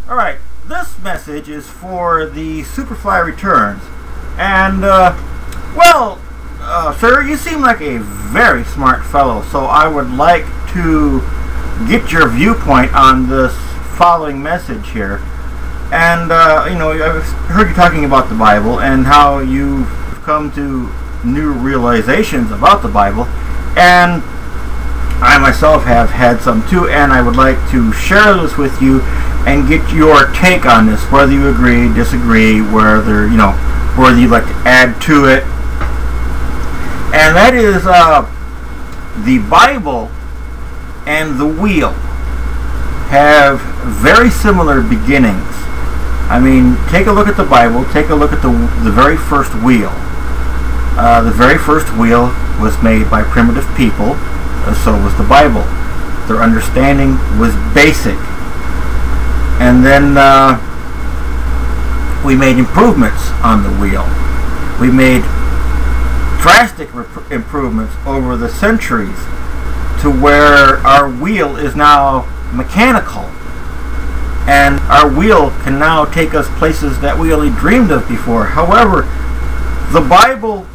Alright, this message is for the Superfly Returns. And, sir, you seem like a very smart fellow, so I would like to get your viewpoint on this following message here. And, I've heard you talking about the Bible and how you've come to new realizations about the Bible. And I myself have had some too, and I would like to share this with you and get your take on this, whether you agree, disagree, whether you'd like to add to it. And that is the Bible and the wheel have very similar beginnings. I mean, take a look at the Bible, take a look at the very first wheel. The very first wheel was made by primitive people, so was the Bible. Their understanding was basic. And then we made improvements on the wheel. We made drastic improvements over the centuries to where our wheel is now mechanical. And our wheel can now take us places that we only dreamed of before. However, the Bible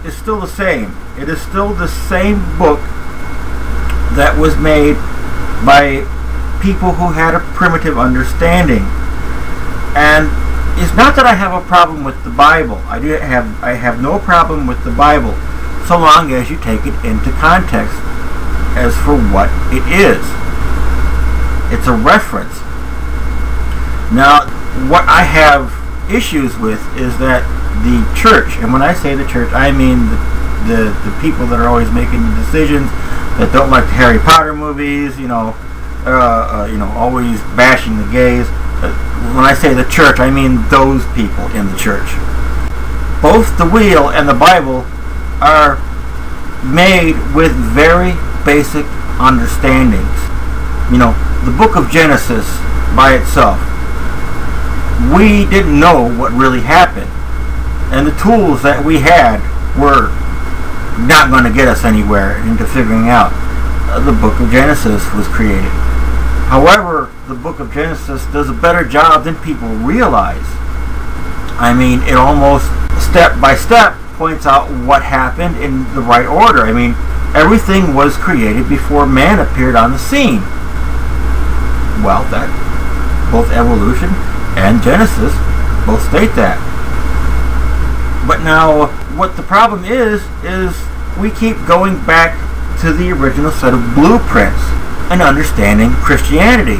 is still the same. It is still the same book that was made by people who had a primitive understanding. And it's not that I have a problem with the Bible. I have no problem with the Bible so long as you take it into context as for what it is. It's a reference. Now, what I have issues with is that the church, and when I say the church, I mean the people that are always making the decisions, that don't like the Harry Potter movies, always bashing the gays. When I say the church, I mean those people in the church. Both the wheel and the Bible are made with very basic understandings. The book of Genesis by itself, we didn't know what really happened. And the tools that we had were not going to get us anywhere into figuring out the book of Genesis was created. However, the book of Genesis does a better job than people realize. I mean, it almost step by step points out what happened in the right order. I mean, everything was created before man appeared on the scene. Well, that both evolution and Genesis both state that. But now, what the problem is we keep going back to the original set of blueprints and understanding Christianity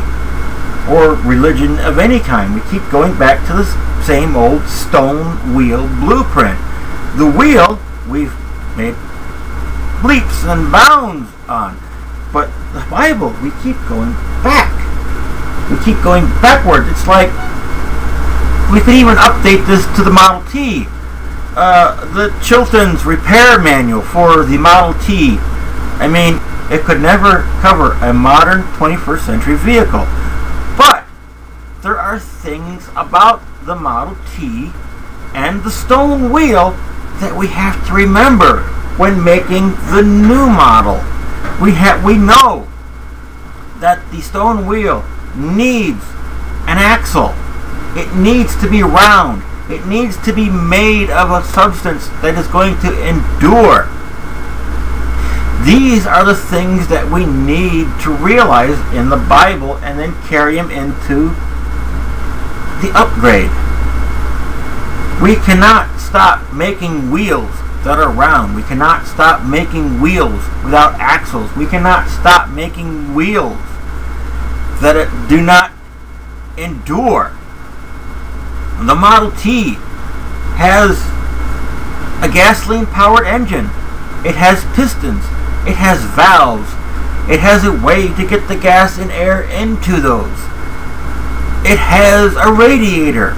or religion of any kind. We keep going back to the same old stone wheel blueprint. The wheel we've made leaps and bounds on, but the Bible we keep going back. We keep going backwards. It's like we could even update this to the Model T. The Chilton's repair manual for the Model T. I mean, it could never cover a modern 21st century vehicle. But there are things about the Model T and the stone wheel that we have to remember when making the new model. We know that the stone wheel needs an axle. It needs to be round. It needs to be made of a substance that is going to endure. These are the things that we need to realize in the Bible and then carry them into the upgrade. We cannot stop making wheels that are round. We cannot stop making wheels without axles. We cannot stop making wheels that do not endure. The Model T has a gasoline-powered engine. It has pistons. It has valves. It has a way to get the gas and air into those. It has a radiator.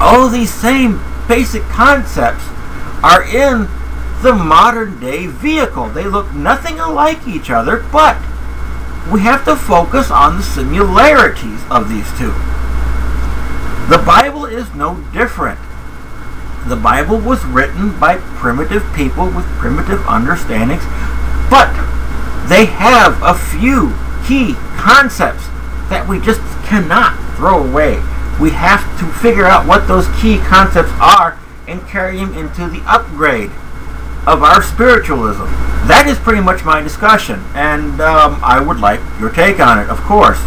All these same basic concepts are in the modern-day vehicle. They look nothing alike each other, but we have to focus on the similarities of these two. The Bible is no different. The Bible was written by primitive people with primitive understandings, but they have a few key concepts that we just cannot throw away. We have to figure out what those key concepts are and carry them into the upgrade of our spiritualism. That is pretty much my discussion, and I would like your take on it, of course.